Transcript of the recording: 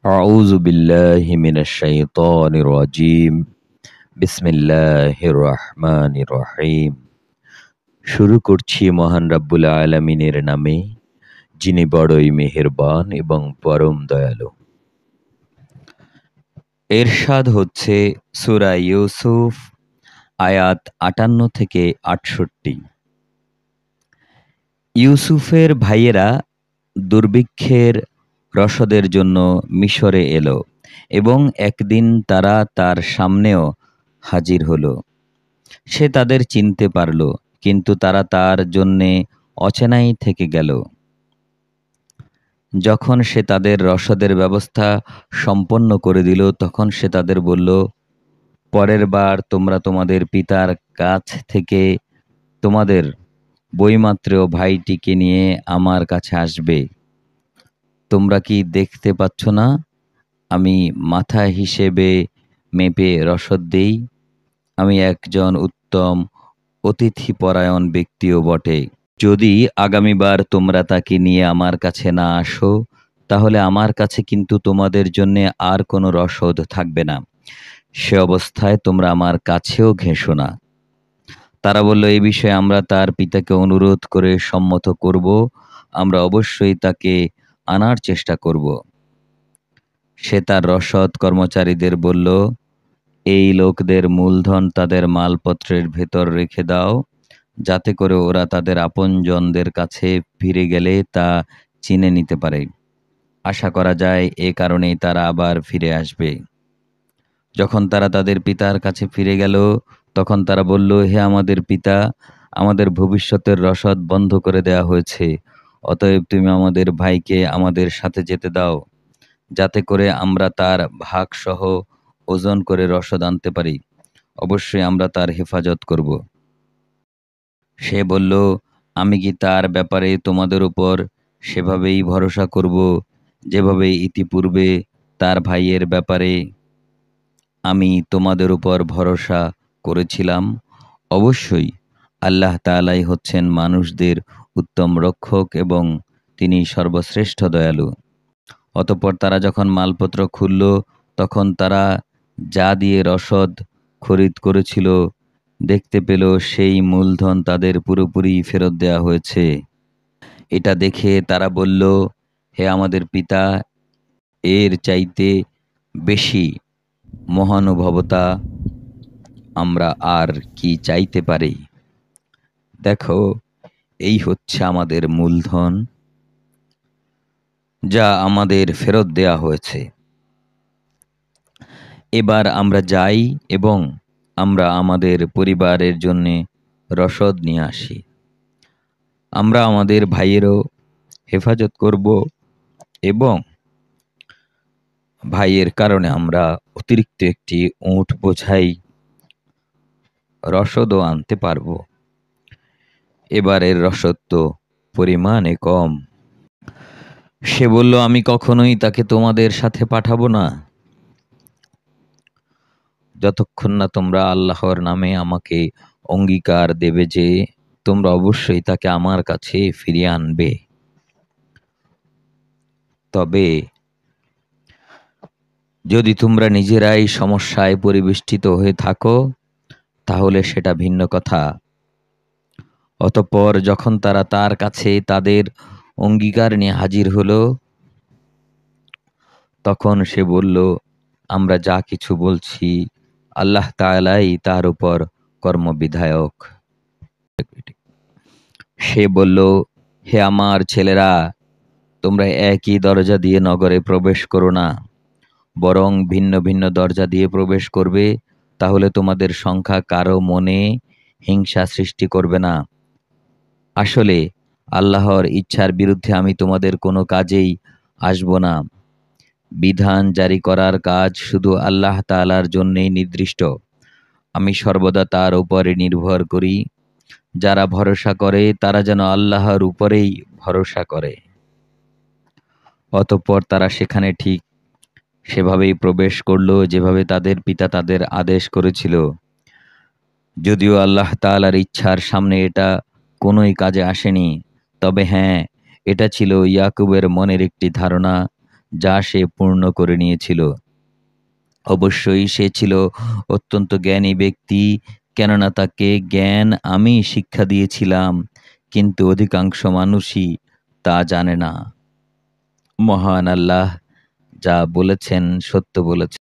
أعوذ بالله من الشيطان الرجيم بسم الله الرحمن الرحيم। শুরু করছি মহান রাব্বুল আলামিনের নামে, যিনি বড়ই মেহেরবান এবং পরম দয়ালু। এরশাদ হচ্ছে সূরা ইউসুফ আয়াত ৫৮ থেকে ৬৮। ইউসুফের ভাইয়েরা দুর্ভিক্ষের রসদের জন্য মিশরে এলো এবং একদিন তারা তার সামনেও হাজির হলো। সে তাদের চিনতে পারল, কিন্তু তারা তার জন্যে অচেনাই থেকে গেল। যখন সে তাদের রসদের ব্যবস্থা সম্পন্ন করে দিল, তখন সে তাদের বলল, পরের বার তোমরা তোমাদের পিতার কাছ থেকে তোমাদের বৈমাত্রেয় ভাইটিকে নিয়ে আমার কাছে আসবে। তোমরা কি দেখতে পাচ্ছ না, আমি মাথা হিসেবে মেপে রসদ দেই? আমি একজন উত্তম অতিথিপরায়ণ ব্যক্তিও বটে। যদি আগামীবার তোমরা তাকে নিয়ে আমার কাছে না আসো, তাহলে আমার কাছে কিন্তু তোমাদের জন্য আর কোনো রসদ থাকবে না। সে অবস্থায় তোমরা আমার কাছেও ঘেঁষো না। তারা বলল, এই বিষয়ে আমরা তার পিতাকে অনুরোধ করে সম্মত করব। আমরা অবশ্যই তাকে আনার চেষ্টা করব। সে তার রসদ কর্মচারীদের বলল, এই লোকদের মূলধন তাদের মালপত্রের ভেতর রেখে দাও, যাতে করে ওরা তাদের আপনজনদের কাছে ফিরে গেলে তা চিনে নিতে পারে। আশা করা যায় এ কারণেই তারা আবার ফিরে আসবে। যখন তারা তাদের পিতার কাছে ফিরে গেল, তখন তারা বলল, হে আমাদের পিতা, আমাদের ভবিষ্যতের রসদ বন্ধ করে দেয়া হয়েছে। অতএব তুমি আমাদের ভাইকে আমাদের সাথে যেতে দাও, যাতে করে আমরা তার ভাগসহ ওজন করে রসদ আনতে পারি। অবশ্যই আমরা তার হেফাজত করব। সে বলল, আমি কি তার ব্যাপারে তোমাদের উপর সেভাবেই ভরসা করব, যেভাবে ইতিপূর্বে তার ভাইয়ের ব্যাপারে আমি তোমাদের উপর ভরসা করেছিলাম? অবশ্যই আল্লাহ তাআলাই হচ্ছেন মানুষদের উত্তম রক্ষক এবং তিনি সর্বশ্রেষ্ঠ দয়ালু। অতঃপর তারা যখন মালপত্র খুলল, তখন তারা যা দিয়ে রসদ খরিদ করেছিল দেখতে পেল সেই মূলধন তাদের পুরোপুরি ফেরত দেয়া হয়েছে। এটা দেখে তারা বলল, হে আমাদের পিতা, এর চাইতে বেশি মহানুভবতা আমরা আর কি চাইতে পারি? দেখো, এই হচ্ছে আমাদের মূলধন, যা আমাদের ফেরত দেয়া হয়েছে। এবার আমরা যাই এবং আমরা আমাদের পরিবারের জন্য রসদ নিয়ে আসি। আমরা আমাদের ভাইয়েরও হেফাজত করব এবং ভাইয়ের কারণে আমরা অতিরিক্ত একটি উট বোঝাই রসদও আনতে পারব। এবারের রসদ তো পরিমাণে কম। সে বলল, আমি কখনোই তাকে তোমাদের সাথে পাঠাবো না, যতক্ষণ না তোমরা আল্লাহর নামে আমাকে অঙ্গীকার দেবে যে তোমরা অবশ্যই তাকে আমার কাছে ফিরিয়ে আনবে। তবে যদি তোমরা নিজেরাই সমস্যায় পরিবেষ্টিত হয়ে থাকো, তাহলে সেটা ভিন্ন কথা। অতঃপর যখন তারা তার কাছে তাদের অঙ্গীকার নিয়ে হাজির হলো, তখন সে বলল, আমরা যা কিছু বলছি আল্লাহ তাআলাই তার উপর কর্মবিধায়ক। সে বলল, হে আমার ছেলেরা, তোমরা একই দরজা দিয়ে নগরে প্রবেশ করো না, বরং ভিন্ন ভিন্ন দরজা দিয়ে প্রবেশ করবে। তাহলে তোমাদের সংখ্যা কারো মনে হিংসা সৃষ্টি করবে না। আসলে আল্লাহর ইচ্ছার বিরুদ্ধে আমি তোমাদের কোনো কাজেই আসব না। বিধান জারি করার কাজ শুধু আল্লাহ তাআলার জন্যই নির্দিষ্ট। আমি সর্বদা তার উপরে নির্ভর করি। যারা ভরসা করে তারা যেন আল্লাহর উপরেই ভরসা করে। অতঃপর তারা সেখানে ঠিক সেভাবেই প্রবেশ করল, যেভাবে তাদের পিতা তাদের আদেশ করেছিল। যদিও আল্লাহ তাআলার ইচ্ছার সামনে এটা কোনোই কাজে আসেনি, তবে হ্যাঁ, এটা ছিল ইয়াকুবের মনের একটি ধারণা, যা সে পূর্ণ করে নিয়েছিল। অবশ্যই সে ছিল অত্যন্ত জ্ঞানী ব্যক্তি, কেননা তাকে জ্ঞান আমি শিক্ষা দিয়েছিলাম, কিন্তু অধিকাংশ মানুষই তা জানে না। মহান আল্লাহ যা বলেছেন সত্য বলেছেন।